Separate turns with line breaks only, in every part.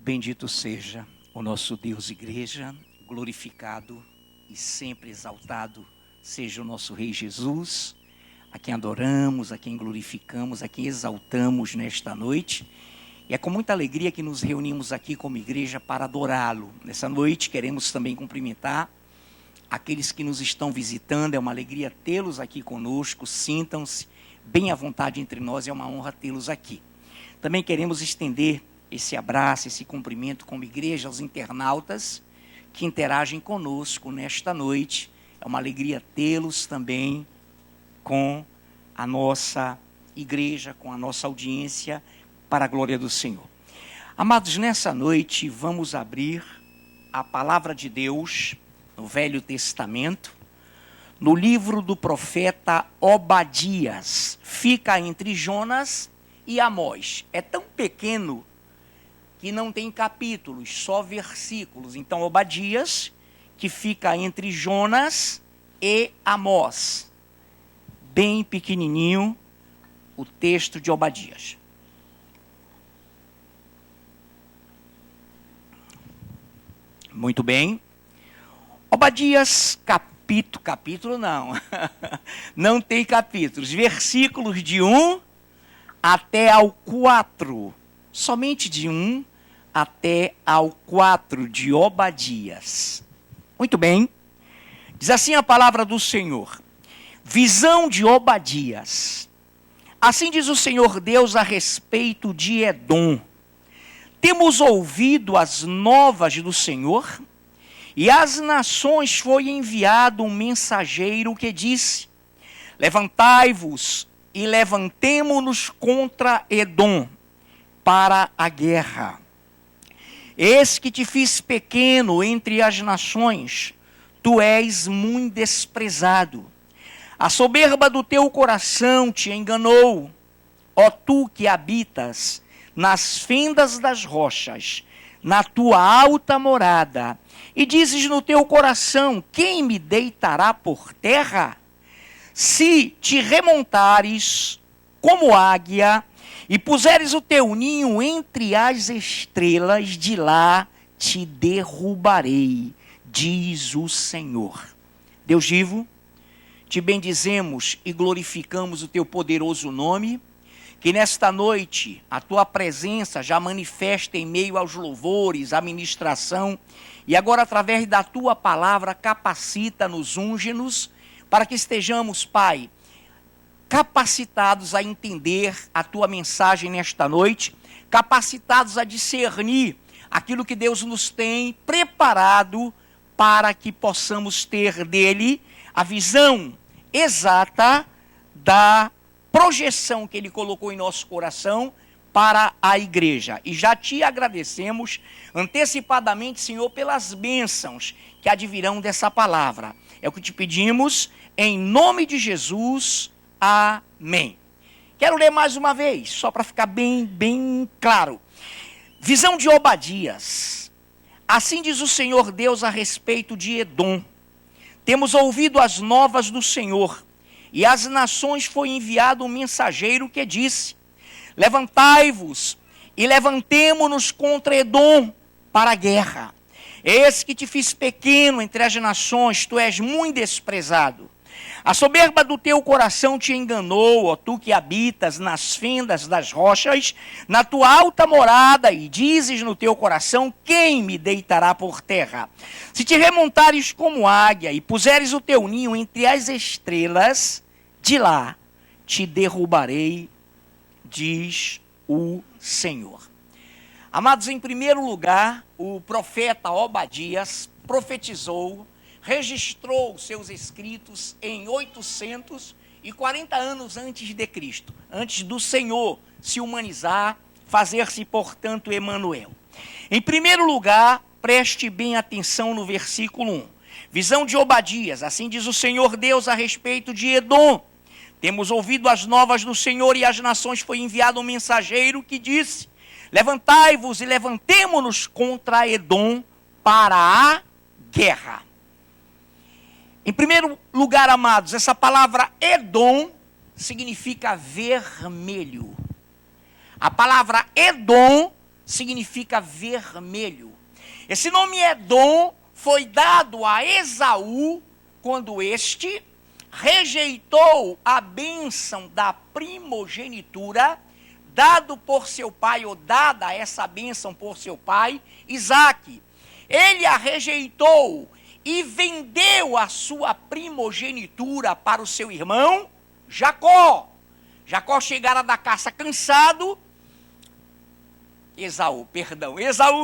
Bendito seja o nosso Deus, igreja, glorificado e sempre exaltado seja o nosso Rei Jesus, a quem adoramos, a quem glorificamos, a quem exaltamos nesta noite. E é com muita alegria que nos reunimos aqui como igreja para adorá-lo. Nessa noite queremos também cumprimentar aqueles que nos estão visitando. É uma alegria tê-los aqui conosco. Sintam-se bem à vontade entre nós, é uma honra tê-los aqui. Também queremos estender esse abraço, esse cumprimento como igreja aos internautas que interagem conosco nesta noite. É uma alegria tê-los também com a nossa igreja, com a nossa audiência, para a glória do Senhor. Amados, nessa noite vamos abrir a palavra de Deus no Velho Testamento, no livro do profeta Obadias. Fica entre Jonas e Amós. É tão pequeno que não tem capítulos, só versículos. Então, Obadias, que fica entre Jonas e Amós. Bem pequenininho o texto de Obadias. Muito bem. Obadias, capítulo não. Não tem capítulos. Versículos de 1 até ao 4. Somente de 1 até ao 4 de Obadias. Muito bem. Diz assim a palavra do Senhor. Visão de Obadias. Assim diz o Senhor Deus a respeito de Edom. Temos ouvido as novas do Senhor, e às nações foi enviado um mensageiro que disse: levantai-vos e levantemo-nos contra Edom para a guerra. Eis que te fiz pequeno entre as nações, tu és muito desprezado. A soberba do teu coração te enganou, ó tu que habitas nas fendas das rochas, na tua alta morada, e dizes no teu coração: quem me deitará por terra? Se te remontares como águia, e puseres o teu ninho entre as estrelas, de lá te derrubarei, diz o Senhor. Deus vivo, te bendizemos e glorificamos o teu poderoso nome, que nesta noite a tua presença já manifesta em meio aos louvores, a ministração, e agora através da tua palavra capacita-nos, unge-nos, para que estejamos, Pai, capacitados a entender a tua mensagem nesta noite, capacitados a discernir aquilo que Deus nos tem preparado para que possamos ter dele a visão exata da projeção que ele colocou em nosso coração para a igreja. E já te agradecemos antecipadamente, Senhor, pelas bênçãos que advirão dessa palavra. É o que te pedimos, em nome de Jesus. Amém. Quero ler mais uma vez, só para ficar bem claro. Visão de Obadias. Assim diz o Senhor Deus a respeito de Edom. Temos ouvido as novas do Senhor, e às nações foi enviado um mensageiro que disse: levantai-vos e levantemo-nos contra Edom para a guerra. Eis que te fiz pequeno entre as nações, tu és muito desprezado. A soberba do teu coração te enganou, ó tu que habitas nas fendas das rochas, na tua alta morada, e dizes no teu coração: quem me deitará por terra? Se te remontares como águia e puseres o teu ninho entre as estrelas, de lá te derrubarei, diz o Senhor. Amados, em primeiro lugar, o profeta Obadias profetizou, registrou seus escritos em 840 anos antes de Cristo, antes do Senhor se humanizar, fazer-se, portanto, Emanuel. Em primeiro lugar, preste bem atenção no versículo 1. Visão de Obadias. Assim diz o Senhor Deus a respeito de Edom. Temos ouvido as novas do Senhor, e às nações foi enviado um mensageiro que disse: levantai-vos e levantemo-nos contra Edom para a guerra. Em primeiro lugar, amados, essa palavra Edom significa vermelho. A palavra Edom significa vermelho. Esse nome Edom foi dado a Esaú quando este rejeitou a bênção da primogenitura dado por seu pai, ou dada essa bênção por seu pai, Isaque. Ele a rejeitou e vendeu a sua primogenitura para o seu irmão Jacó. Jacó chegara da caça cansado, Esaú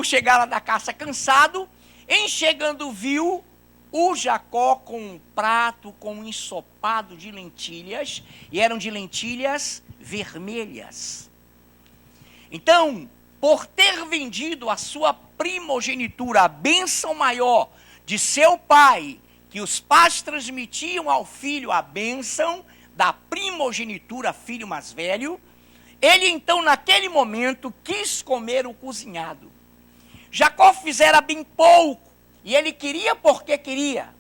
chegara da caça cansado, em chegando viu o Jacó com um prato com um ensopado de lentilhas, e eram de lentilhas vermelhas. Então, por ter vendido a sua primogenitura, a bênção maior de seu pai, que os pais transmitiam ao filho a bênção da primogenitura, filho mais velho, ele então naquele momento quis comer o cozinhado. Jacó fizera bem pouco, e ele queria porque queria,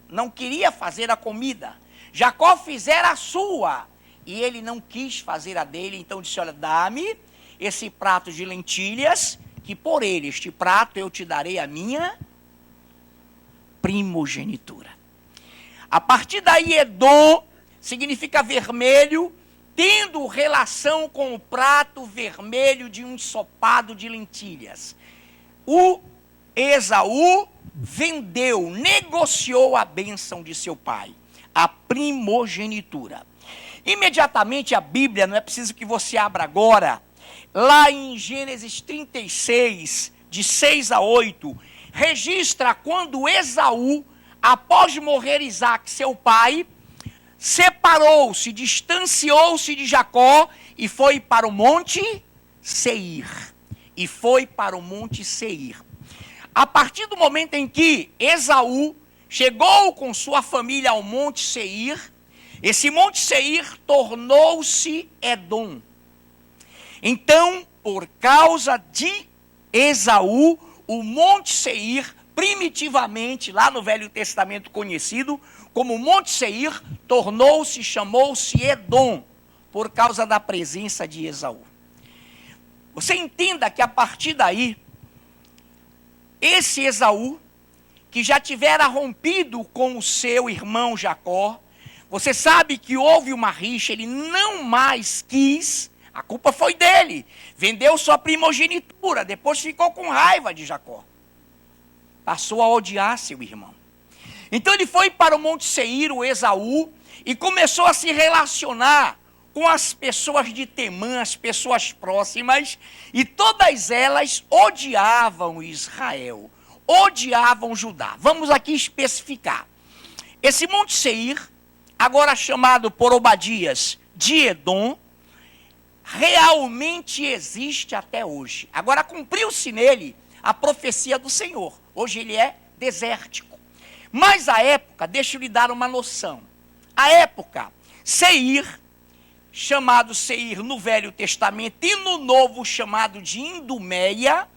não queria fazer a comida. Jacó fizera a sua, e ele não quis fazer a dele, então disse, olha, dá-me esse prato de lentilhas, que por ele, este prato, eu te darei a minha primogenitura. A partir daí, Edom significa vermelho, tendo relação com o prato vermelho de um ensopado de lentilhas. O Esaú vendeu, negociou a bênção de seu pai, a primogenitura. Imediatamente a Bíblia, não é preciso que você abra agora, lá em Gênesis 36, de 6 a 8, registra quando Esaú, após morrer Isaque, seu pai, separou-se, distanciou-se de Jacó e foi para o monte Seir. A partir do momento em que Esaú chegou com sua família ao monte Seir, esse monte Seir tornou-se Edom. Então, por causa de Esaú, o monte Seir, primitivamente, lá no Velho Testamento conhecido como Monte Seir, chamou-se Edom, por causa da presença de Esaú. Você entenda que a partir daí, esse Esaú, que já tivera rompido com o seu irmão Jacó, você sabe que houve uma rixa, ele não mais quis, a culpa foi dele, vendeu sua primogenitura, depois ficou com raiva de Jacó. Passou a odiar seu irmão. Então ele foi para o Monte Seir, o Esaú, e começou a se relacionar com as pessoas de Temã, as pessoas próximas, e todas elas odiavam Israel, odiavam Judá. Vamos aqui especificar. Esse Monte Seir, agora chamado por Obadias de Edom, realmente existe até hoje. Agora cumpriu-se nele a profecia do Senhor. Hoje ele é desértico. Mas a época, deixa eu lhe dar uma noção. A época, Seir, chamado Seir no Velho Testamento e no Novo chamado de Idumeia,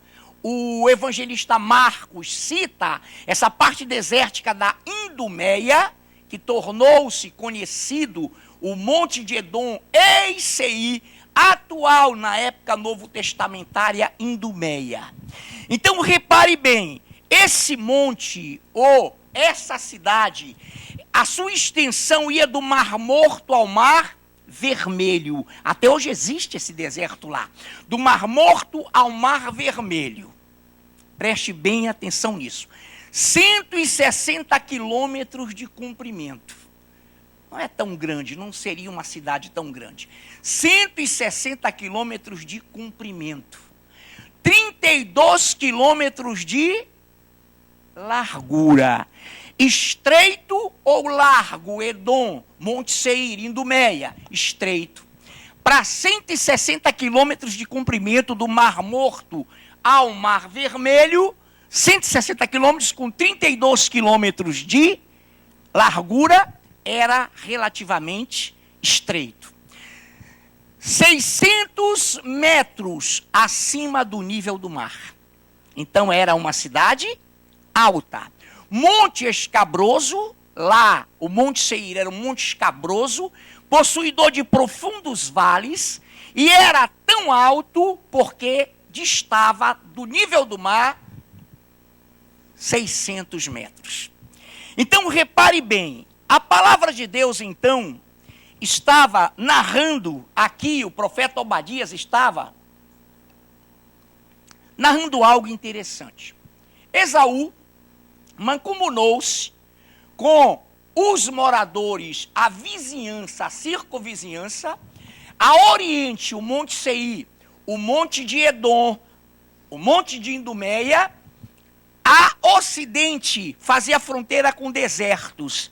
o evangelista Marcos cita essa parte desértica da Idumeia, que tornou-se conhecido o Monte de Edom e Seir, atual na época novo testamentária Idumeia. Então repare bem, esse monte ou essa cidade, a sua extensão ia do Mar Morto ao Mar Vermelho. Até hoje existe esse deserto lá, do Mar Morto ao Mar Vermelho. Preste bem atenção nisso. 160 quilômetros de comprimento. Não é tão grande, não seria uma cidade tão grande. 160 quilômetros de comprimento. 32 quilômetros de largura. Estreito ou largo, Edom, Monte Seir, Idumeia, estreito. Para 160 quilômetros de comprimento do Mar Morto ao Mar Vermelho, 160 quilômetros com 32 quilômetros de largura, era relativamente estreito. 600 metros acima do nível do mar. Então era uma cidade alta. Monte escabroso, lá o Monte Seir era um monte escabroso, possuidor de profundos vales, e era tão alto porque distava do nível do mar 600 metros. Então, repare bem, a palavra de Deus, então, estava narrando aqui, o profeta Obadias estava narrando algo interessante. Esaú mancomunou-se com os moradores, a vizinhança, a circunvizinhança, a oriente, o Monte Seir, o Monte de Edom, o Monte de Idumeia, a ocidente fazia fronteira com desertos,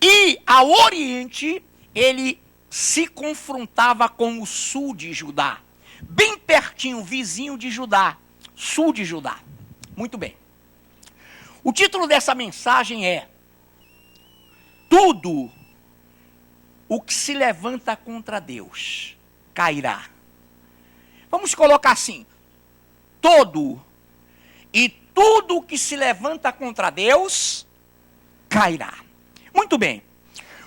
e a oriente ele se confrontava com o sul de Judá, bem pertinho, vizinho de Judá, sul de Judá. Muito bem. O título dessa mensagem é: tudo o que se levanta contra Deus cairá. Vamos colocar assim: todo e tudo o que se levanta contra Deus cairá. Muito bem.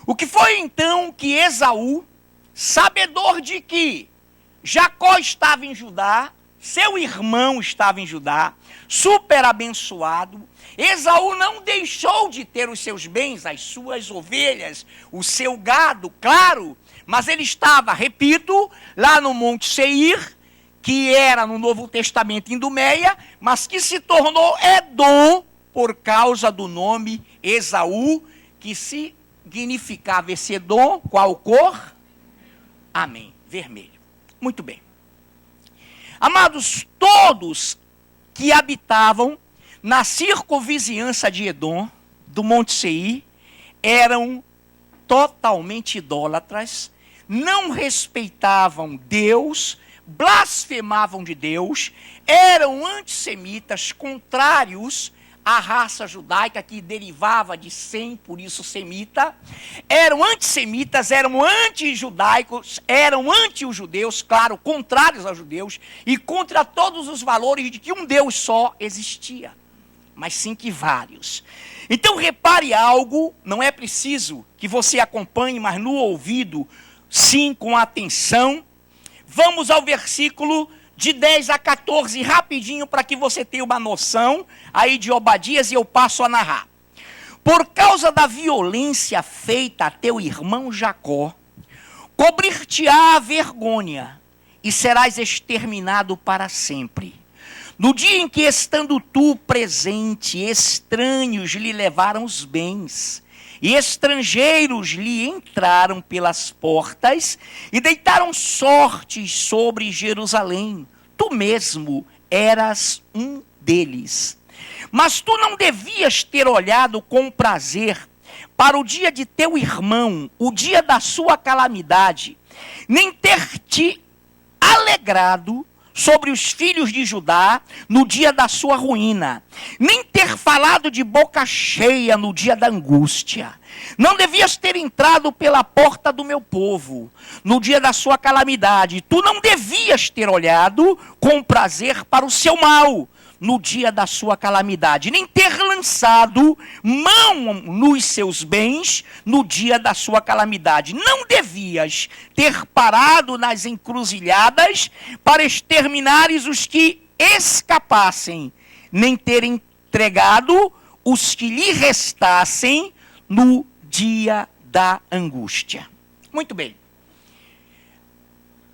O que foi então que Esaú, sabedor de que Jacó estava em Judá, seu irmão estava em Judá, super abençoado, Esaú não deixou de ter os seus bens, as suas ovelhas, o seu gado, claro, mas ele estava, repito, lá no Monte Seir, que era no Novo Testamento Idumeia, mas que se tornou Edom por causa do nome Esaú, que significava esse Edom, qual cor? Amém, vermelho. Muito bem. Amados, todos que habitavam na circunvizinhança de Edom, do Monte Seir, eram totalmente idólatras, não respeitavam Deus, blasfemavam de Deus, eram antissemitas, contrários à raça judaica que derivava de Sem, por isso semita, eram antissemitas, eram anti-judaicos, eram anti-judeus, claro, contrários aos judeus, e contra todos os valores de que um Deus só existia, mas sim que vários. Então repare algo, não é preciso que você acompanhe, mas no ouvido, sim, com atenção. Vamos ao versículo de 10 a 14, rapidinho, para que você tenha uma noção aí de Obadias, e eu passo a narrar. Por causa da violência feita a teu irmão Jacó, cobrir-te-á a vergonha, e serás exterminado para sempre. No dia em que, estando tu presente, estranhos lhe levaram os bens, e estrangeiros lhe entraram pelas portas e deitaram sortes sobre Jerusalém. Tu mesmo eras um deles. Mas tu não devias ter olhado com prazer para o dia de teu irmão, o dia da sua calamidade, nem ter te alegrado sobre os filhos de Judá no dia da sua ruína, nem ter falado de boca cheia no dia da angústia. Não devias ter entrado pela porta do meu povo no dia da sua calamidade. Tu não devias ter olhado com prazer para o seu mal no dia da sua calamidade, nem ter lançado mão nos seus bens no dia da sua calamidade. Não devias ter parado nas encruzilhadas para exterminares os que escapassem, nem ter entregado os que lhe restassem no dia da angústia. Muito bem.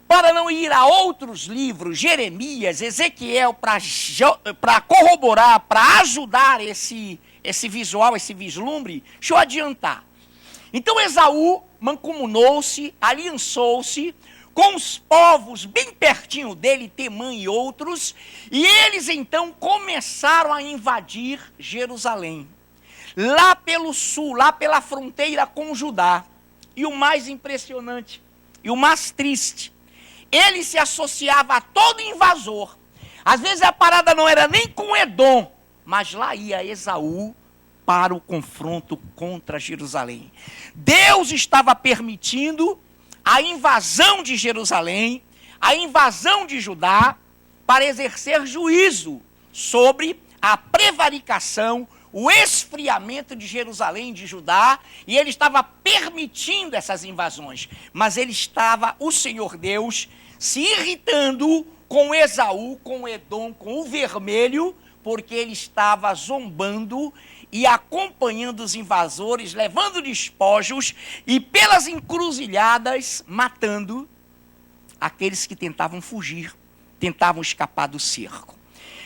Para não ir a outros livros, Jeremias, Ezequiel, para corroborar, para ajudar esse visual, esse vislumbre, deixa eu adiantar. Então Esaú mancomunou-se, aliançou-se com os povos bem pertinho dele, Temã e outros, e eles então começaram a invadir Jerusalém. Lá pelo sul, lá pela fronteira com Judá. E o mais impressionante, e o mais triste, ele se associava a todo invasor. Às vezes a parada não era nem com Edom, mas lá ia Esaú para o confronto contra Jerusalém. Deus estava permitindo a invasão de Jerusalém, a invasão de Judá, para exercer juízo sobre a prevaricação, o esfriamento de Jerusalém, de Judá, e ele estava permitindo essas invasões, mas ele estava, o Senhor Deus, se irritando com Esaú, com Edom, com o vermelho, porque ele estava zombando e acompanhando os invasores, levando despojos e pelas encruzilhadas matando aqueles que tentavam fugir, tentavam escapar do cerco.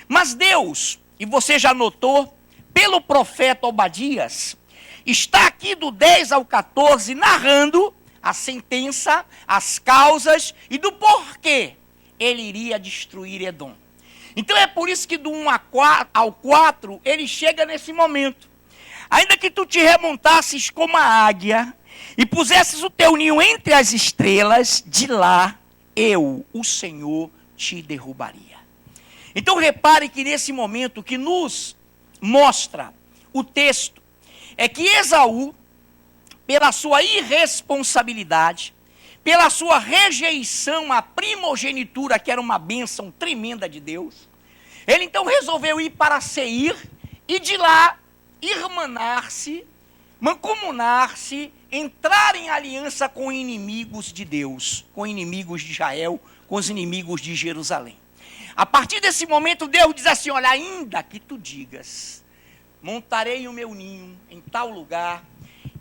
Mas Deus, e você já notou, pelo profeta Obadias, está aqui do 10 ao 14 narrando a sentença, as causas e do porquê ele iria destruir Edom. Então é por isso que do 1 ao 4 ele chega nesse momento. Ainda que tu te remontasses como a águia e pusesses o teu ninho entre as estrelas, de lá eu, o Senhor, te derrubaria. Então repare que nesse momento que nos mostra o texto, é que Esaú, pela sua irresponsabilidade, pela sua rejeição à primogenitura, que era uma bênção tremenda de Deus, ele então resolveu ir para Seir e de lá irmanar-se, mancomunar-se, entrar em aliança com inimigos de Deus, com inimigos de Israel, com os inimigos de Jerusalém. A partir desse momento, Deus diz assim: olha, ainda que tu digas, montarei o meu ninho em tal lugar,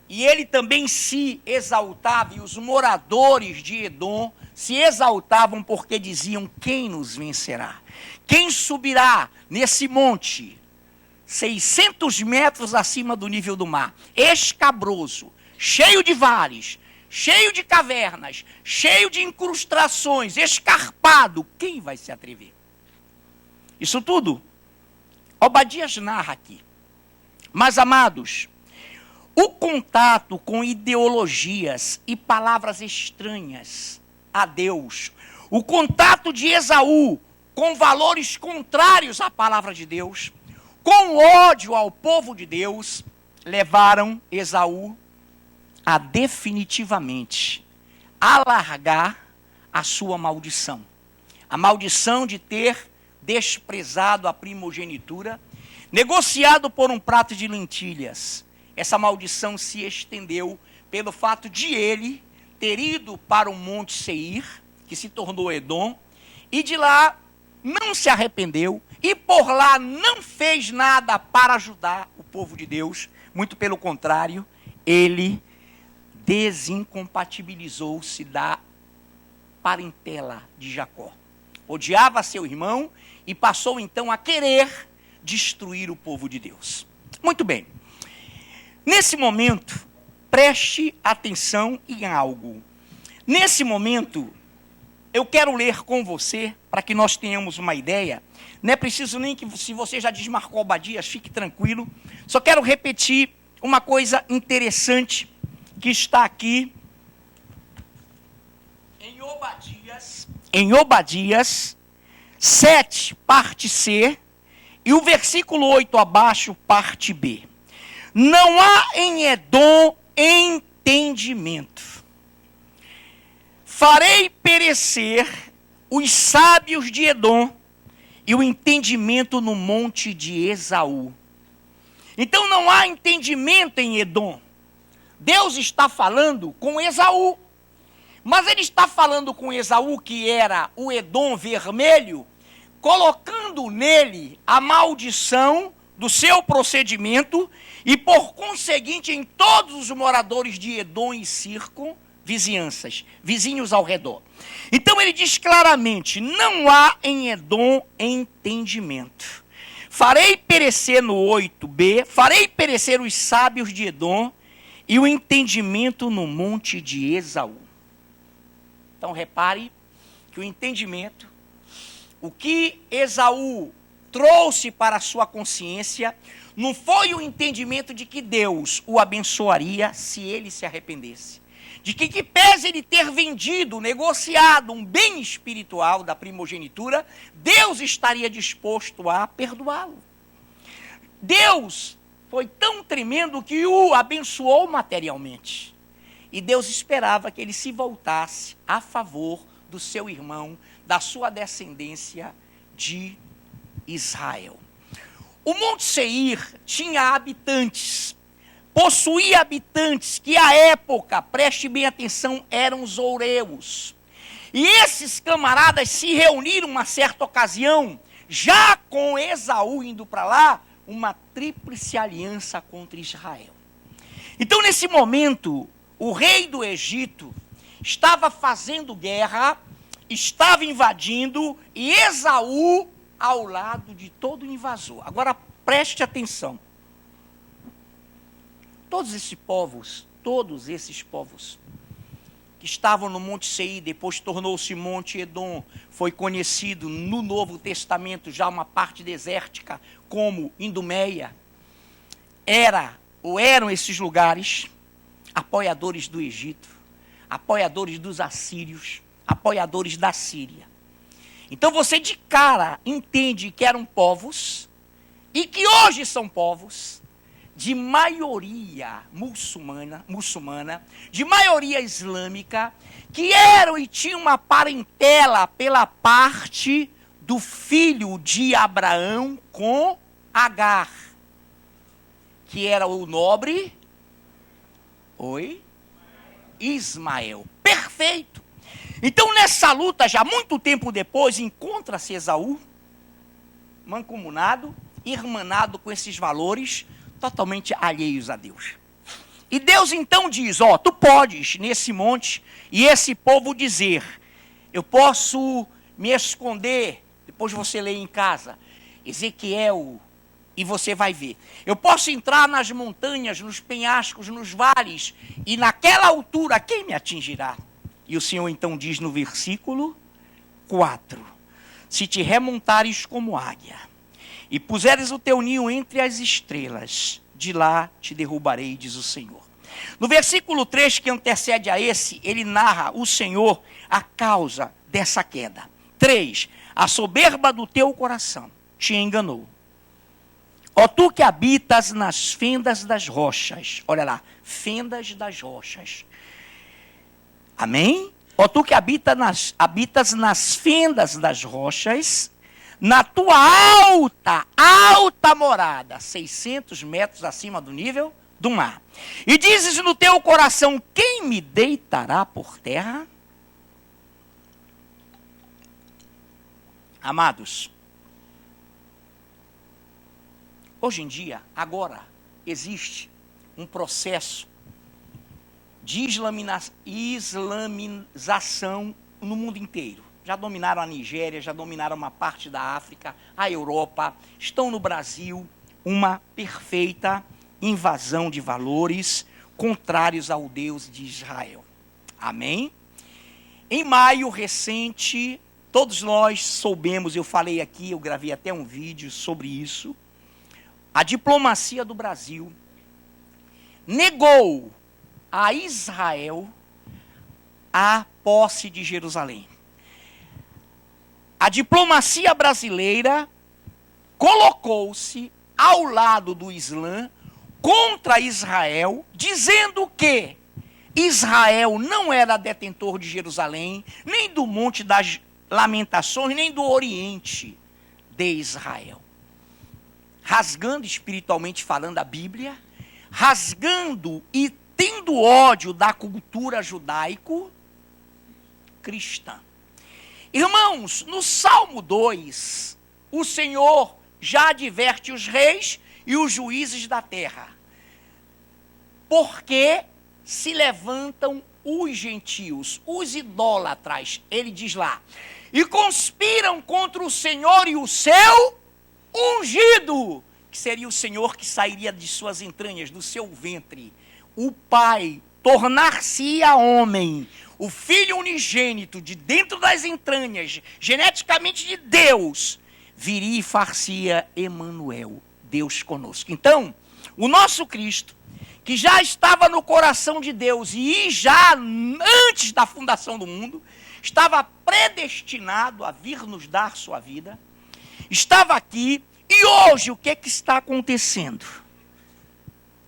e ele também se exaltava, e os moradores de Edom se exaltavam porque diziam: quem nos vencerá? Quem subirá nesse monte, 600 metros acima do nível do mar, escabroso, cheio de vales, cheio de cavernas, cheio de incrustações, escarpado, quem vai se atrever? Isso tudo Obadias narra aqui. Mas, amados, o contato com ideologias e palavras estranhas a Deus, o contato de Esaú com valores contrários à palavra de Deus, com ódio ao povo de Deus, levaram Esaú a definitivamente alargar a sua maldição. A maldição de ter desprezado a primogenitura, negociado por um prato de lentilhas. Essa maldição se estendeu pelo fato de ele ter ido para o Monte Seir, que se tornou Edom, e de lá não se arrependeu, e por lá não fez nada para ajudar o povo de Deus. Muito pelo contrário, ele desincompatibilizou-se da parentela de Jacó. Odiava seu irmão e passou então a querer destruir o povo de Deus. Muito bem. Nesse momento, preste atenção em algo. Nesse momento, eu quero ler com você, para que nós tenhamos uma ideia. Não é preciso nem que, se você já desmarcou Obadias, fique tranquilo. Só quero repetir uma coisa interessante que está aqui em Obadias 7, parte C, e o versículo 8 abaixo, parte B. Não há em Edom entendimento. Farei perecer os sábios de Edom e o entendimento no monte de Esaú. Então não há entendimento em Edom. Deus está falando com Esaú. Mas ele está falando com Esaú, que era o Edom vermelho, colocando nele a maldição do seu procedimento e, por conseguinte, em todos os moradores de Edom e vizinhanças, vizinhos ao redor. Então ele diz claramente: não há em Edom entendimento. Farei perecer no 8b, farei perecer os sábios de Edom e o entendimento no monte de Esaú. Então repare que o entendimento, o que Esaú trouxe para a sua consciência, não foi o entendimento de que Deus o abençoaria se ele se arrependesse. De que pese ele ter vendido, negociado um bem espiritual da primogenitura, Deus estaria disposto a perdoá-lo. Deus foi tão tremendo que o abençoou materialmente. E Deus esperava que ele se voltasse a favor do seu irmão, da sua descendência de Israel. O Monte Seir tinha habitantes, possuía habitantes que à época, preste bem atenção, eram os oureus. E esses camaradas se reuniram uma certa ocasião, já com Esaú indo para lá, uma tríplice aliança contra Israel. Então, nesse momento, o rei do Egito estava fazendo guerra, estava invadindo, e Esaú ao lado de todo invasor. Agora, preste atenção. Todos esses povos que estavam no Monte Seir, depois tornou-se Monte Edom, foi conhecido no Novo Testamento, já uma parte desértica, como Idumeia, eram esses lugares apoiadores do Egito, apoiadores dos assírios, apoiadores da Síria. Então você de cara entende que eram povos, e que hoje são povos, de maioria muçulmana, de maioria islâmica, que eram e tinham uma parentela pela parte do filho de Abraão com Agar, que era o nobre Ismael. Perfeito. Então, nessa luta, já muito tempo depois, encontra-se Esaú, mancomunado, irmanado com esses valores, totalmente alheios a Deus. E Deus então diz, tu podes nesse monte e esse povo dizer, eu posso me esconder, depois você lê em casa, Ezequiel, e você vai ver. Eu posso entrar nas montanhas, nos penhascos, nos vales, e naquela altura, quem me atingirá? E o Senhor então diz no versículo 4, se te remontares como águia, e puseres o teu ninho entre as estrelas, de lá te derrubarei, diz o Senhor. No versículo 3, que antecede a esse, ele narra o Senhor a causa dessa queda. 3, a soberba do teu coração te enganou. Ó tu que habitas nas fendas das rochas, olha lá, fendas das rochas. Amém? Ó tu que habitas nas fendas das rochas, na tua alta morada, 600 metros acima do nível do mar. E dizes no teu coração, quem me deitará por terra? Amados, hoje em dia, agora, existe um processo de islamização no mundo inteiro. Já dominaram a Nigéria, já dominaram uma parte da África, a Europa, estão no Brasil, uma perfeita invasão de valores contrários ao Deus de Israel. Amém? Em maio recente, todos nós soubemos, eu falei aqui, eu gravei até um vídeo sobre isso, a diplomacia do Brasil negou a Israel a posse de Jerusalém. A diplomacia brasileira colocou-se ao lado do Islã contra Israel, dizendo que Israel não era detentor de Jerusalém, nem do Monte das Lamentações, nem do Oriente de Israel. Rasgando espiritualmente falando a Bíblia, rasgando e tendo ódio da cultura judaico-cristã. Irmãos, no Salmo 2, o Senhor já adverte os reis e os juízes da terra. Porque se levantam os gentios, os idólatras, ele diz lá, e conspiram contra o Senhor e o seu ungido, que seria o Senhor que sairia de suas entranhas, do seu ventre. O Pai tornar-se-ia homem, o Filho unigênito de dentro das entranhas, geneticamente de Deus, viria e far-se-ia Emanuel, Deus conosco. Então, o nosso Cristo, que já estava no coração de Deus e já antes da fundação do mundo, estava predestinado a vir nos dar sua vida, estava aqui, e hoje o que está acontecendo?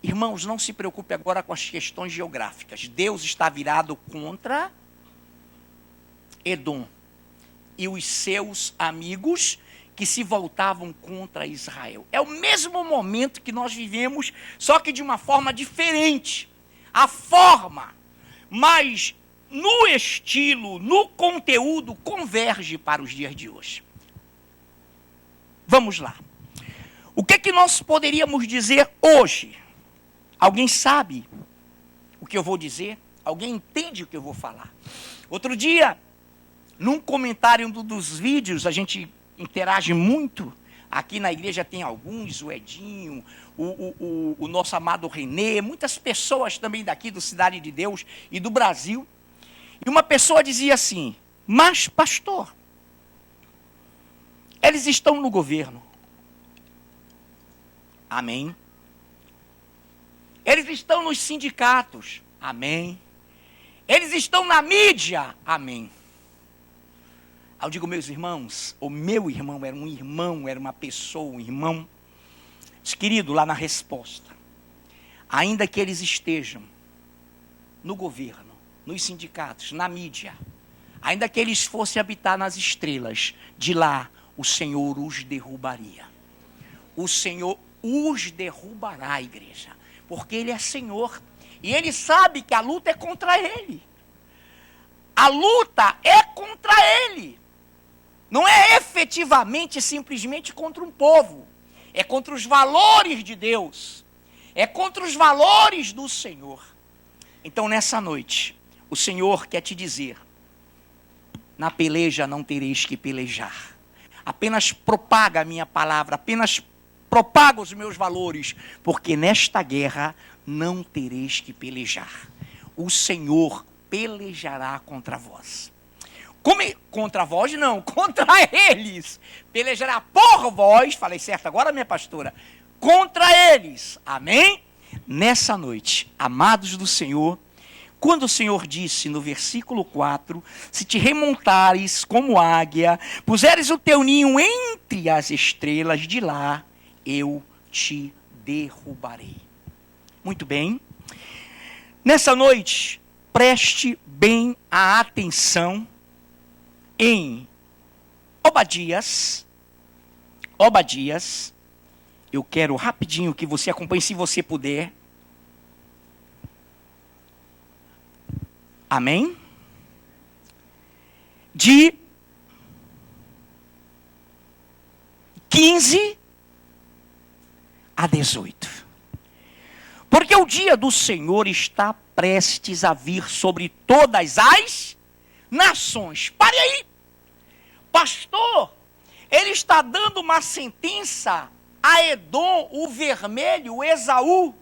Irmãos, não se preocupe agora com as questões geográficas. Deus está virado contra Edom e os seus amigos que se voltavam contra Israel. É o mesmo momento que nós vivemos, só que de uma forma diferente. A forma, mas no estilo, no conteúdo, converge para os dias de hoje. Vamos lá. O que nós poderíamos dizer hoje? Alguém sabe o que eu vou dizer? Alguém entende o que eu vou falar? Outro dia, num comentário dos vídeos, a gente interage muito. Aqui na igreja tem alguns, o Edinho, o nosso amado Renê, muitas pessoas também daqui do Cidade de Deus e do Brasil. E uma pessoa dizia assim: mas pastor, eles estão no governo. Amém. Eles estão nos sindicatos. Amém. Eles estão na mídia. Amém. Eu digo, meus irmãos, o meu irmão, era uma pessoa, um irmão. Querido, lá na resposta, ainda que eles estejam no governo, nos sindicatos, na mídia, ainda que eles fossem habitar nas estrelas, de lá o Senhor os derrubaria. O Senhor os derrubará, igreja, porque Ele é Senhor, e Ele sabe que a luta é contra Ele. A luta é contra Ele. Não é efetivamente, simplesmente contra um povo. É contra os valores de Deus. É contra os valores do Senhor. Então, nessa noite, o Senhor quer te dizer: na peleja não tereis que pelejar. Apenas propaga a minha palavra, apenas propaga os meus valores, porque nesta guerra não tereis que pelejar. O Senhor pelejará contra vós. Contra vós não, contra eles. Pelejará por vós, falei certo agora, minha pastora? Contra eles, amém? Nessa noite, amados do Senhor, quando o Senhor disse no versículo 4, se te remontares como águia, puseres o teu ninho entre as estrelas, de lá eu te derrubarei. Muito bem. Nessa noite, preste bem a atenção em Obadias, eu quero rapidinho que você acompanhe, se você puder. Amém? De 15 a 18. Porque o dia do Senhor está prestes a vir sobre todas as nações. Pare aí. Pastor, ele está dando uma sentença a Edom, o vermelho, o Esaú.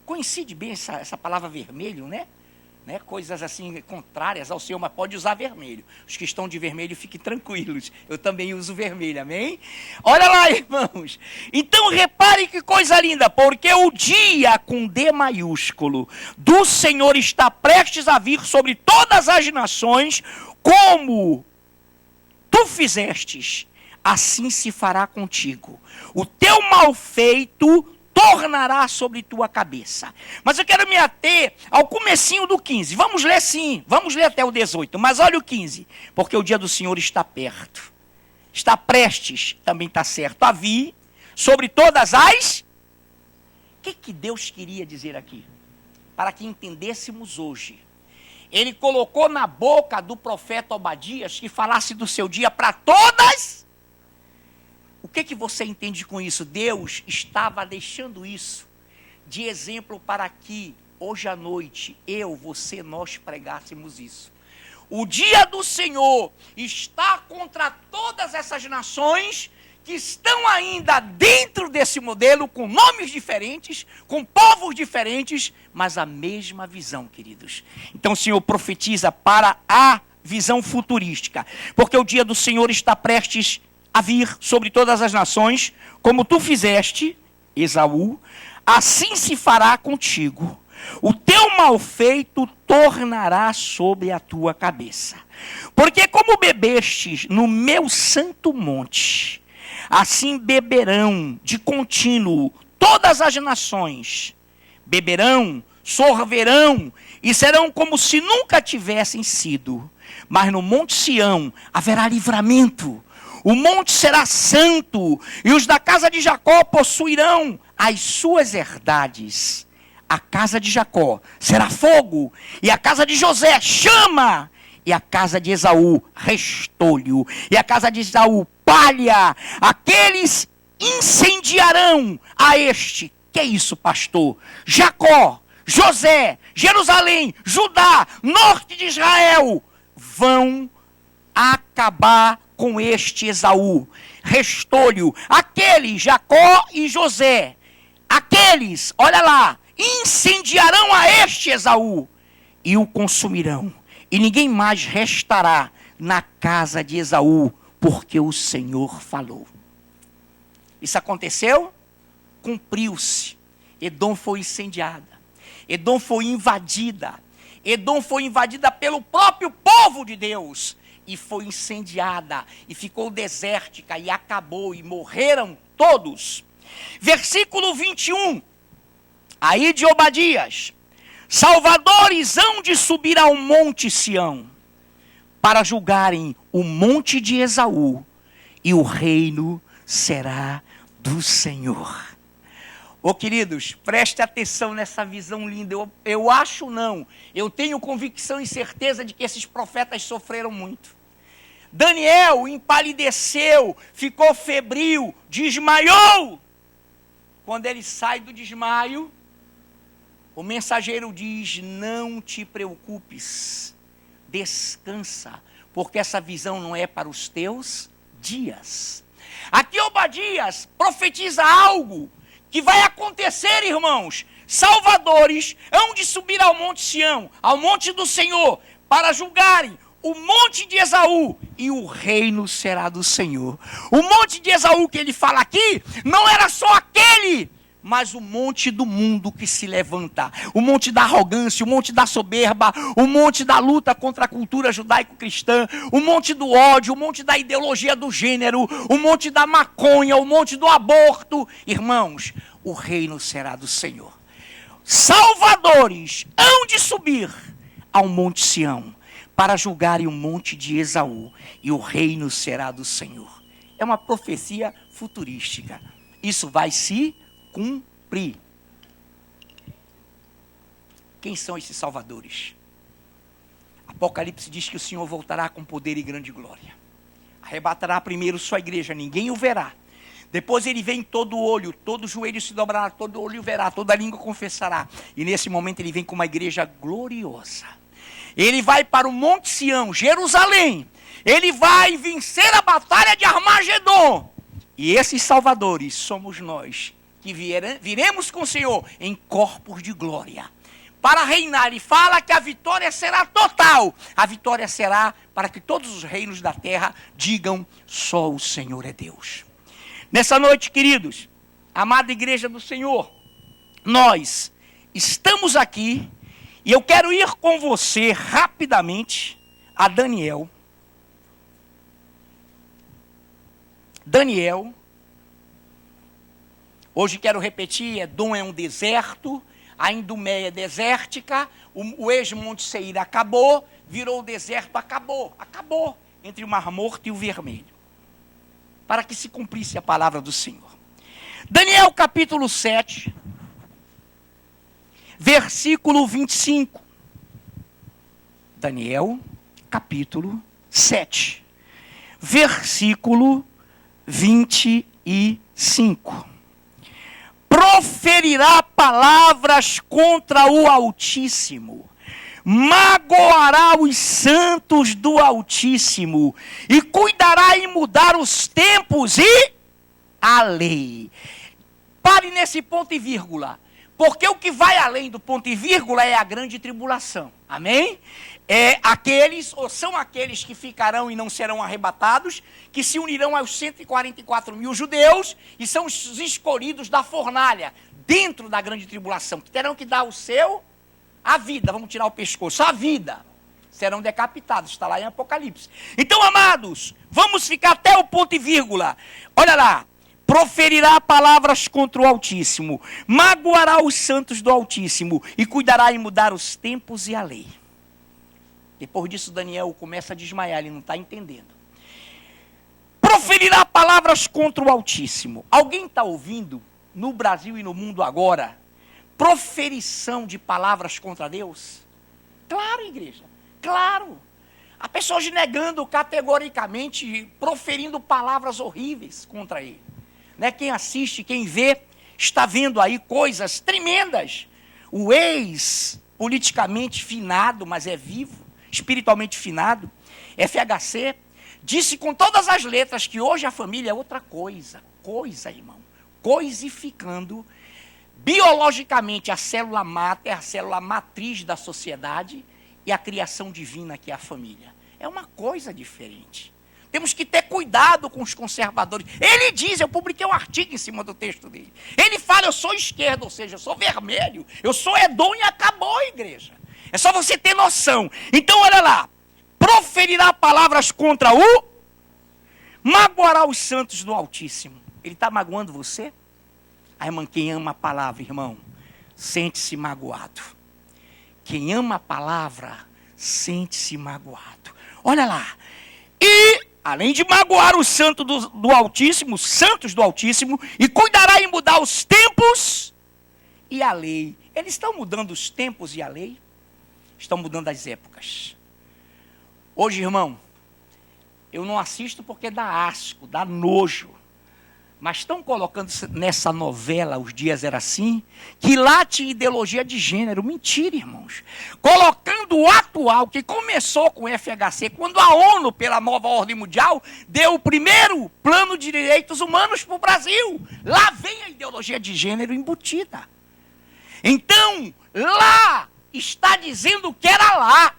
Coincide bem essa palavra vermelho, né? Coisas assim contrárias ao Senhor, mas pode usar vermelho. Os que estão de vermelho, fiquem tranquilos. Eu também uso vermelho, amém? Olha lá, irmãos. Então, repare que coisa linda, porque o dia com D maiúsculo do Senhor está prestes a vir sobre todas as nações, como tu fizestes, assim se fará contigo. O teu mal feito tornará sobre tua cabeça. Mas eu quero me ater ao comecinho do 15. Vamos ler sim, vamos ler até o 18. Mas olha o 15. Porque o dia do Senhor está perto. Está prestes, também está certo, a vir sobre todas as... O que Deus queria dizer aqui? Para que entendêssemos hoje. Ele colocou na boca do profeta Obadias que falasse do seu dia para todas. O que você entende com isso? Deus estava deixando isso de exemplo para que hoje à noite eu, você, nós pregássemos isso. O dia do Senhor está contra todas essas nações que estão ainda dentro desse modelo, com nomes diferentes, com povos diferentes, mas a mesma visão, queridos. Então o Senhor profetiza para a visão futurística, porque o dia do Senhor está prestes a vir sobre todas as nações, como tu fizeste, Esaú, assim se fará contigo. O teu mal feito tornará sobre a tua cabeça. Porque como bebestes no meu santo monte, assim beberão de contínuo todas as nações. Beberão, sorverão, e serão como se nunca tivessem sido. Mas no monte Sião haverá livramento. O monte será santo, e os da casa de Jacó possuirão as suas herdades. a casa de Jacó será fogo, e a casa de José chama, e a casa de Esaú restolho, e a casa de Esaú palha. Aqueles incendiarão a este. Que é isso, pastor? Jacó, José, Jerusalém, Judá, norte de Israel, vão acabar com este Esaú. Restolho, aqueles, Jacó e José, aqueles, olha lá, incendiarão a este Esaú e o consumirão. E ninguém mais restará na casa de Esaú, porque o Senhor falou. Isso aconteceu? Cumpriu-se. Edom foi incendiada. Edom foi invadida. Edom foi invadida pelo próprio povo de Deus. E foi incendiada. E ficou desértica. E acabou. E morreram todos. Versículo 21. Aí de Obadias. Salvadores hão de subir ao monte Sião, para julgarem o monte de Esaú, e o reino será do Senhor. Ô queridos, preste atenção nessa visão linda. Eu acho não, eu tenho convicção e certeza de que esses profetas sofreram muito. Daniel empalideceu, ficou febril, desmaiou. Quando ele sai do desmaio, o mensageiro diz: não te preocupes, descansa, porque essa visão não é para os teus dias. Aqui Obadias profetiza algo que vai acontecer, irmãos. Salvadores hão de subir ao monte Sião, ao monte do Senhor, para julgarem o monte de Esaú, e o reino será do Senhor. O monte de Esaú que ele fala aqui, não era só aquele, mas o monte do mundo que se levanta, o monte da arrogância, o monte da soberba, o monte da luta contra a cultura judaico-cristã, o monte do ódio, o monte da ideologia do gênero, o monte da maconha, o monte do aborto. Irmãos, o reino será do Senhor. Salvadores hão de subir ao monte Sião, para julgarem o monte de Esaú, e o reino será do Senhor. É uma profecia futurística. Isso vai se cumprir. Quem são esses salvadores? Apocalipse diz que o Senhor voltará com poder e grande glória. Arrebatará primeiro sua igreja, ninguém o verá. Depois ele vem todo olho, todo joelho se dobrará, todo olho verá, toda língua confessará. E nesse momento ele vem com uma igreja gloriosa. Ele vai para o Monte Sião, Jerusalém. Ele vai vencer a batalha de Armagedon. E esses salvadores somos nós, que viremos com o Senhor em corpos de glória, para reinar. Ele fala que a vitória será total. A vitória será para que todos os reinos da terra digam: só o Senhor é Deus. Nessa noite, queridos, amada igreja do Senhor, nós estamos aqui, e eu quero ir com você rapidamente a Daniel. Daniel. Hoje quero repetir: Edom é um deserto, a Idumeia é desértica, o ex-Monte Seir acabou, virou deserto, acabou entre o Mar Morto e o Vermelho, para que se cumprisse a palavra do Senhor. Daniel capítulo 7, versículo 25. Daniel capítulo 7, versículo 25. Proferirá palavras contra o Altíssimo, magoará os santos do Altíssimo, e cuidará em mudar os tempos e a lei. Pare nesse ponto e vírgula, porque o que vai além do ponto e vírgula é a grande tribulação. Amém? São aqueles que ficarão e não serão arrebatados, que se unirão aos 144 mil judeus, e são os escolhidos da fornalha, dentro da grande tribulação, que terão que dar a vida, vamos tirar o pescoço, a vida, serão decapitados, está lá em Apocalipse. Então, amados, vamos ficar até o ponto e vírgula. Olha lá: proferirá palavras contra o Altíssimo, magoará os santos do Altíssimo, e cuidará em mudar os tempos e a lei. Depois disso, Daniel começa a desmaiar, ele não está entendendo. Proferirá palavras contra o Altíssimo. Alguém está ouvindo, no Brasil e no mundo agora, proferição de palavras contra Deus? Claro, igreja, claro. Há pessoas negando categoricamente, proferindo palavras horríveis contra ele. Né? Quem assiste, quem vê, está vendo aí coisas tremendas. O ex, politicamente finado, mas é vivo, espiritualmente finado, FHC, disse com todas as letras que hoje a família é outra coisa. Coisa, irmão. Coisificando biologicamente a célula máter, a célula matriz da sociedade e a criação divina que é a família. É uma coisa diferente. Temos que ter cuidado com os conservadores. Ele diz, eu publiquei um artigo em cima do texto dele. Ele fala, eu sou esquerdo, ou seja, eu sou vermelho, eu sou Edom e acabou a igreja. É só você ter noção. Então, olha lá. Proferirá palavras contra o... Magoará os santos do Altíssimo. Ele está magoando você? Ah, irmão, quem ama a palavra, irmão, sente-se magoado. Quem ama a palavra, sente-se magoado. Olha lá. E, além de magoar os santos do Altíssimo, santos do Altíssimo, e cuidará em mudar os tempos e a lei. Eles estão mudando os tempos e a lei? Estão mudando as épocas. Hoje, irmão, eu não assisto porque dá asco, dá nojo. Mas estão colocando nessa novela, Os Dias Era Assim, que lá tinha ideologia de gênero. Mentira, irmãos. Colocando o atual, que começou com o FHC, quando a ONU, pela nova ordem mundial, deu o primeiro plano de direitos humanos para o Brasil. Lá vem a ideologia de gênero embutida. Então, lá está dizendo que era lá.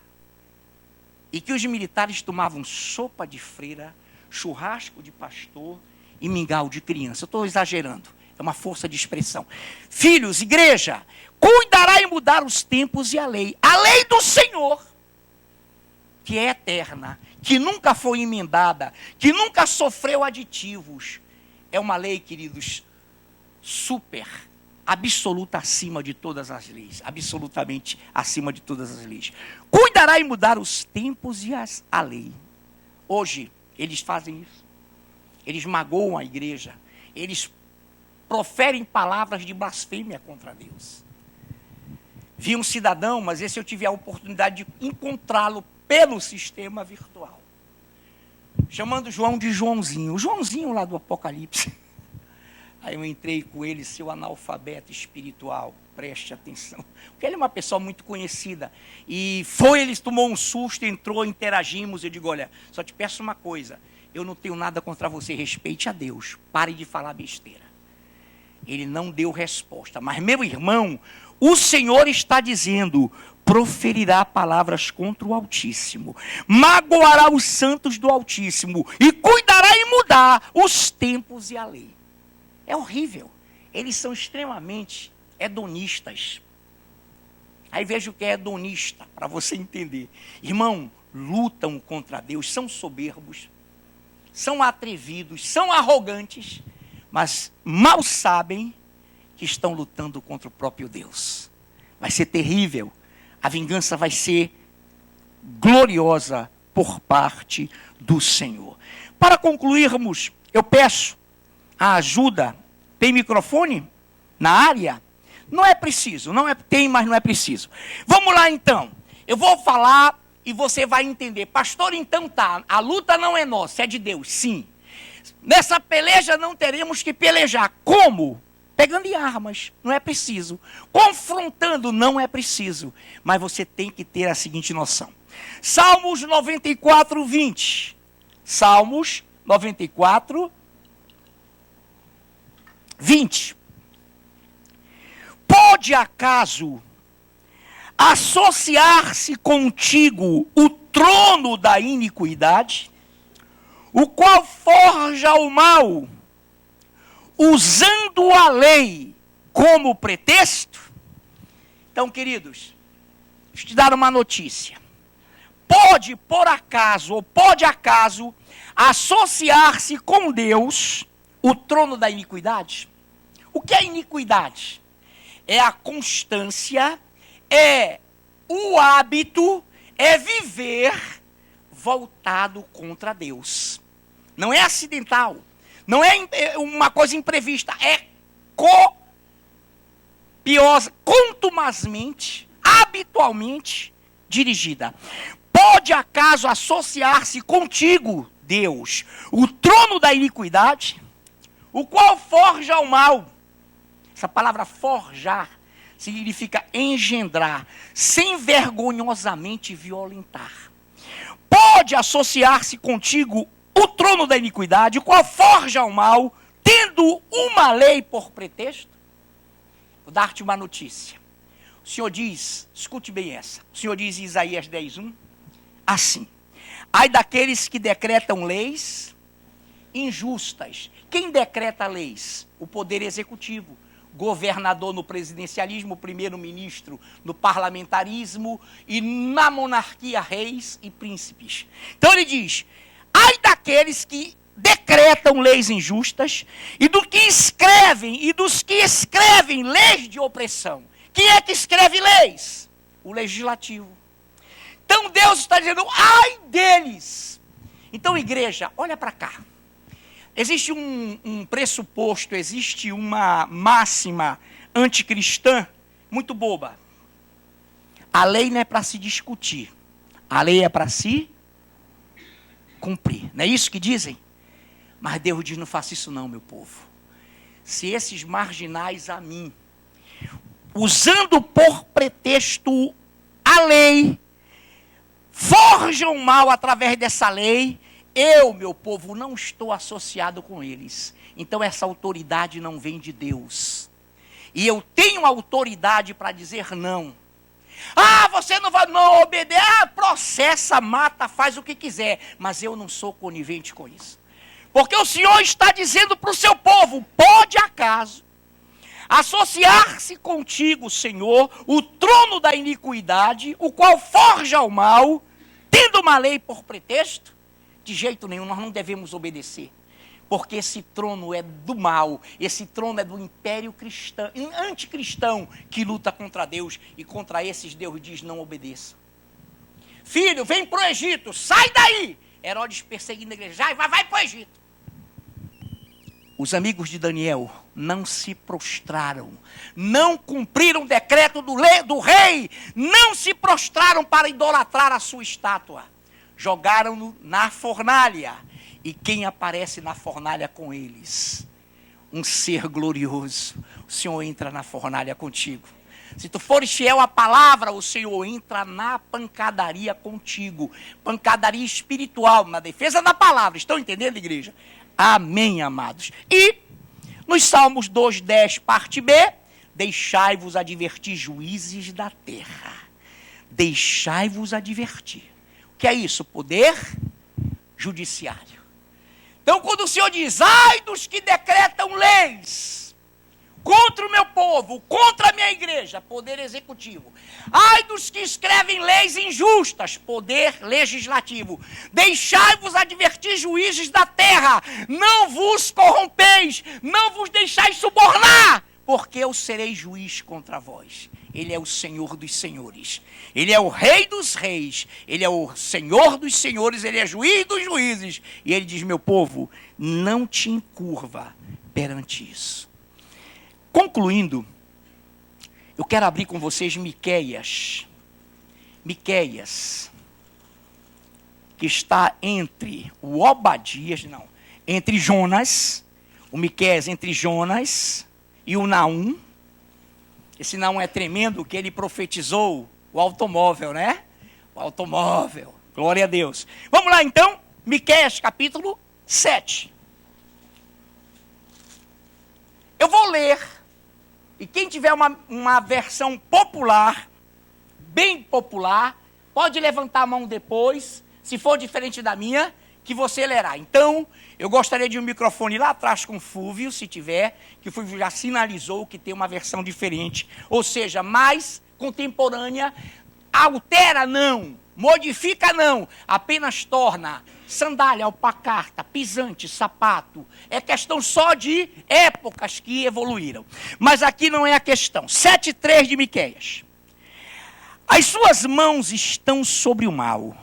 E que os militares tomavam sopa de freira, churrasco de pastor e mingau de criança. Eu estou exagerando, é uma força de expressão. Filhos, igreja, cuidará em mudar os tempos e a lei. A lei do Senhor, que é eterna, que nunca foi emendada, que nunca sofreu aditivos. É uma lei, queridos, super, absoluta acima de todas as leis. Absolutamente acima de todas as leis. Cuidará em mudar os tempos e a lei. Hoje, eles fazem isso. Eles magoam a igreja. Eles proferem palavras de blasfêmia contra Deus. Vi um cidadão, mas esse eu tive a oportunidade de encontrá-lo pelo sistema virtual. Chamando João de Joãozinho. O Joãozinho lá do Apocalipse. Aí eu entrei com ele, seu analfabeto espiritual. Preste atenção. Porque ele é uma pessoa muito conhecida. E ele tomou um susto, entrou, interagimos. Eu digo, olha, só te peço uma coisa. Eu não tenho nada contra você, respeite a Deus. Pare de falar besteira. Ele não deu resposta. Mas, meu irmão, o Senhor está dizendo, proferirá palavras contra o Altíssimo, magoará os santos do Altíssimo e cuidará em mudar os tempos e a lei. É horrível. Eles são extremamente hedonistas. Aí veja o que é hedonista, para você entender. Irmão, lutam contra Deus, são soberbos, são atrevidos, são arrogantes, mas mal sabem que estão lutando contra o próprio Deus. Vai ser terrível. A vingança vai ser gloriosa por parte do Senhor. Para concluirmos, eu peço a ajuda. Tem microfone na área? Não é preciso, tem, mas não é preciso. Vamos lá então. Eu vou falar e você vai entender. Pastor, então tá, a luta não é nossa, é de Deus, sim. Nessa peleja não teremos que pelejar. Como? Pegando em armas, não é preciso. Confrontando, não é preciso. Mas você tem que ter a seguinte noção. Salmos 94, 20. Salmos 94, 20. Pode acaso associar-se contigo o trono da iniquidade, o qual forja o mal, usando a lei como pretexto? Então, queridos, deixa eu te dar uma notícia. Pode, por acaso, ou pode acaso, associar-se com Deus o trono da iniquidade? O que é iniquidade? É a constância, é o hábito, é viver voltado contra Deus. Não é acidental, não é uma coisa imprevista, é piedosa, contumazmente, habitualmente dirigida. Pode acaso associar-se contigo, Deus, o trono da iniquidade, o qual forja o mal? Essa palavra forjar significa engendrar, sem vergonhosamente violentar. Pode associar-se contigo o trono da iniquidade, o qual forja o mal, tendo uma lei por pretexto? Vou dar-te uma notícia. O Senhor diz, escute bem essa, o Senhor diz em Isaías 10:1, assim: ai daqueles que decretam leis injustas. Quem decreta leis? O poder executivo. Governador no presidencialismo, primeiro-ministro no parlamentarismo e na monarquia, reis e príncipes. Então ele diz: ai daqueles que decretam leis injustas e dos que escrevem leis de opressão. Quem é que escreve leis? O legislativo. Então Deus está dizendo: ai deles. Então, igreja, olha para cá. Existe um pressuposto, existe uma máxima anticristã muito boba. A lei não é para se discutir. A lei é para se cumprir. Não é isso que dizem? Mas Deus diz: não faça isso não, meu povo. Se esses marginais a mim, usando por pretexto a lei, forjam mal através dessa lei, eu, meu povo, não estou associado com eles. Então essa autoridade não vem de Deus. E eu tenho autoridade para dizer não. Ah, você não vai não obedecer, processa, mata, faz o que quiser. Mas eu não sou conivente com isso. Porque o Senhor está dizendo para o seu povo: pode acaso associar-se contigo, Senhor, o trono da iniquidade, o qual forja o mal, tendo uma lei por pretexto? De jeito nenhum, nós não devemos obedecer. Porque esse trono é do mal, esse trono é do império cristão, anticristão, que luta contra Deus, e contra esses Deus diz: não obedeça. Filho, vem para o Egito, sai daí! Herodes perseguindo a igreja: vai para o Egito. Os amigos de Daniel não se prostraram, não cumpriram o decreto do rei, não se prostraram para idolatrar a sua estátua. Jogaram-no na fornalha. E quem aparece na fornalha com eles? Um ser glorioso. O Senhor entra na fornalha contigo. Se tu fores fiel à palavra, o Senhor entra na pancadaria contigo. Pancadaria espiritual, na defesa da palavra. Estão entendendo, igreja? Amém, amados. E nos Salmos 2:10, parte B: deixai-vos advertir, juízes da terra. Deixai-vos advertir. O que é isso? Poder judiciário. Então, quando o Senhor diz: ai dos que decretam leis contra o meu povo, contra a minha igreja, poder executivo. Ai dos que escrevem leis injustas, poder legislativo. Deixai-vos advertir, juízes da terra, não vos corrompeis, não vos deixais subornar, porque eu serei juiz contra vós. Ele é o Senhor dos senhores, Ele é o Rei dos reis, Ele é o Senhor dos senhores, Ele é juiz dos juízes. E Ele diz: meu povo, não te encurva perante isso. Concluindo, eu quero abrir com vocês Miqueias, que está entre o Obadias, entre Jonas, o Miqueias entre Jonas e o Naum. Esse Naum é tremendo, que ele profetizou o automóvel, né? O automóvel, glória a Deus. Vamos lá então, Miqueias capítulo 7. Eu vou ler, e quem tiver uma versão popular, bem popular, pode levantar a mão depois, se for diferente da minha, que você lerá. Então, eu gostaria de um microfone lá atrás com o Fúvio, se tiver, que o Fúvio já sinalizou que tem uma versão diferente, ou seja, mais contemporânea. Altera não, modifica não, apenas torna sandália, alpacarta, pisante, sapato. É questão só de épocas que evoluíram. Mas aqui não é a questão. 7:3 de Miqueias. As suas mãos estão sobre o mal,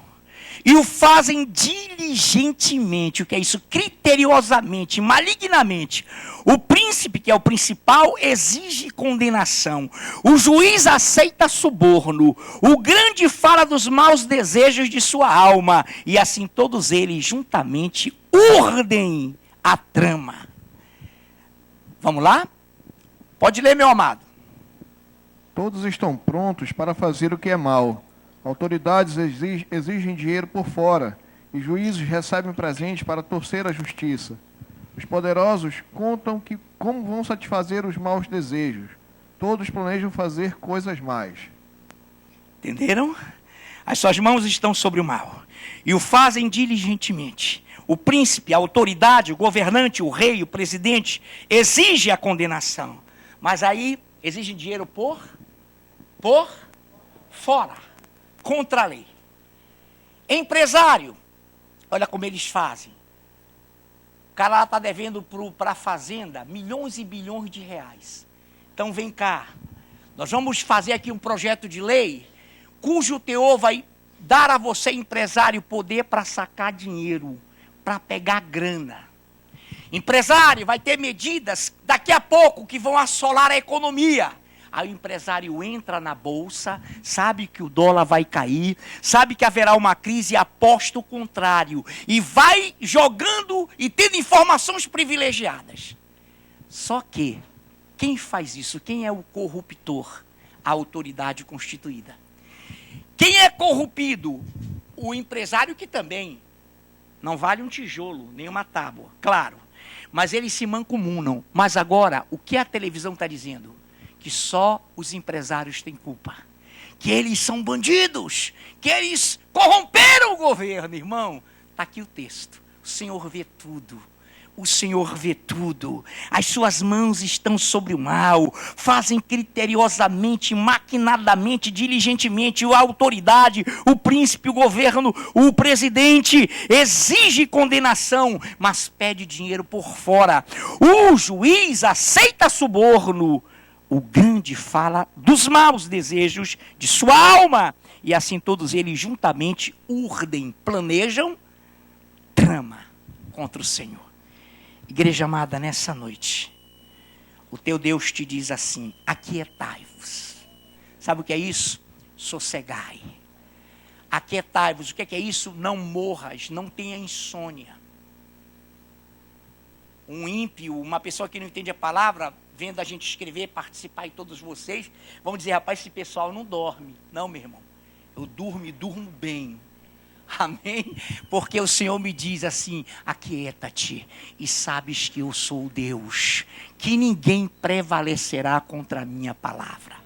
e o fazem diligentemente. O que é isso? Criteriosamente, malignamente. O príncipe, que é o principal, exige condenação. O juiz aceita suborno. O grande fala dos maus desejos de sua alma. E assim todos eles juntamente urdem a trama. Vamos lá? Pode ler, meu amado.
Todos estão prontos para fazer o que é mal. Autoridades exigem dinheiro por fora, e juízes recebem presente para torcer a justiça. Os poderosos contam como vão satisfazer os maus desejos. Todos planejam fazer coisas más.
Entenderam? As suas mãos estão sobre o mal, e o fazem diligentemente. O príncipe, a autoridade, o governante, o rei, o presidente, exige a condenação. Mas aí exigem dinheiro por fora, contra a lei. Empresário, olha como eles fazem. O cara lá está devendo para a fazenda milhões e bilhões de reais. Então vem cá, nós vamos fazer aqui um projeto de lei, cujo teor vai dar a você, empresário, poder para sacar dinheiro, para pegar grana. Empresário, vai ter medidas daqui a pouco que vão assolar a economia. Aí o empresário entra na bolsa, sabe que o dólar vai cair, sabe que haverá uma crise e aposta o contrário. E vai jogando e tendo informações privilegiadas. Só que, quem faz isso? Quem é o corruptor? A autoridade constituída. Quem é corrompido? O empresário, que também não vale um tijolo, nem uma tábua, claro. Mas eles se mancomunam. Mas agora, o que a televisão está dizendo? Que só os empresários têm culpa. Que eles são bandidos. Que eles corromperam o governo, irmão. Está aqui o texto. O Senhor vê tudo. O Senhor vê tudo. As suas mãos estão sobre o mal. Fazem criteriosamente, maquinadamente, diligentemente. A autoridade, o príncipe, o governo, o presidente exige condenação, mas pede dinheiro por fora. O juiz aceita suborno. O grande fala dos maus desejos de sua alma. E assim todos eles juntamente urdem, planejam, trama contra o Senhor. Igreja amada, nessa noite, o teu Deus te diz assim: aquietai-vos. Sabe o que é isso? Sossegai. Aquietai-vos. O que é isso? Não morras, não tenha insônia. Um ímpio, uma pessoa que não entende a palavra, vendo a gente escrever, participar e todos vocês, vão dizer: rapaz, esse pessoal não dorme. Não, meu irmão, eu durmo bem. Amém? Porque o Senhor me diz assim: aquieta-te e sabes que eu sou o Deus, que ninguém prevalecerá contra a minha palavra.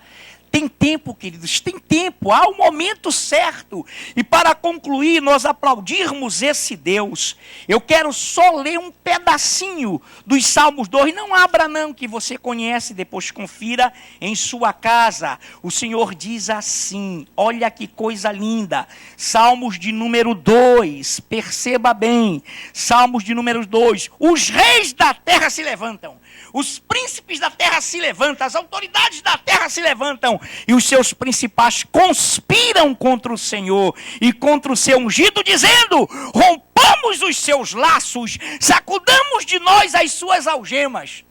Tem tempo, queridos, tem tempo, há um momento certo. E para concluir, nós aplaudirmos esse Deus, eu quero só ler um pedacinho dos Salmos 2. Não abra não, que você conhece, depois confira em sua casa. O Senhor diz assim, olha que coisa linda. Salmos de número 2, perceba bem. Salmos de número 2. Os reis da terra se levantam. Os príncipes da terra se levantam, as autoridades da terra se levantam, e os seus principais conspiram contra o Senhor e contra o seu ungido, dizendo: rompamos os seus laços, sacudamos de nós as suas algemas.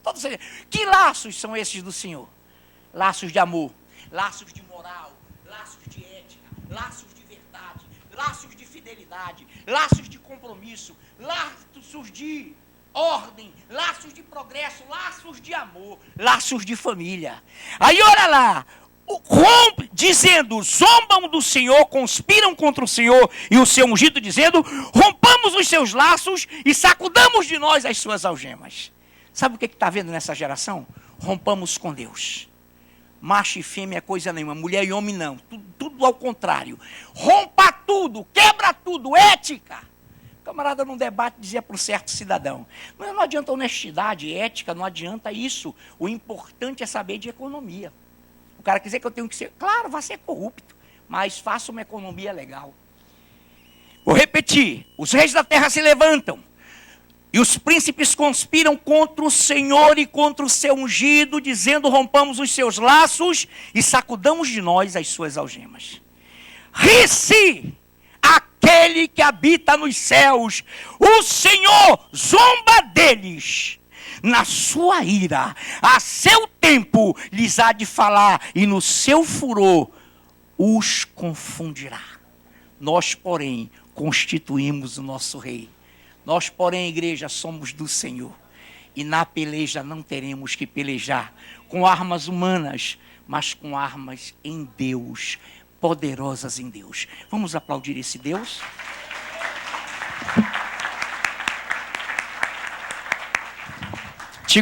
Que laços são esses do Senhor? Laços de amor, laços de moral, laços de ética, laços de verdade, laços de fidelidade, laços de compromisso, laços de ordem, laços de progresso, laços de amor, laços de família. Aí olha lá, dizendo: zombam do Senhor, conspiram contra o Senhor e o seu ungido, dizendo: rompamos os seus laços e sacudamos de nós as suas algemas. Sabe o que está vendo nessa geração? Rompamos com Deus. Macho e fêmea é coisa nenhuma, mulher e homem não, tudo ao contrário. Rompa tudo, quebra tudo, ética. O camarada num debate dizia para um certo cidadão: não adianta honestidade, ética, não adianta isso. O importante é saber de economia. O cara quer dizer que eu tenho que ser, claro, vai ser corrupto, mas faça uma economia legal. Vou repetir: os reis da terra se levantam, e os príncipes conspiram contra o Senhor e contra o seu ungido, dizendo: rompamos os seus laços e sacudamos de nós as suas algemas. Ri-se aquele aquele que habita nos céus, o Senhor zomba deles. Na sua ira, a seu tempo, lhes há de falar, e no seu furor os confundirá. Nós, porém, constituímos o nosso rei. Nós, porém, igreja, somos do Senhor. E na peleja não teremos que pelejar com armas humanas, mas com armas em Deus, poderosas em Deus. Vamos aplaudir esse Deus?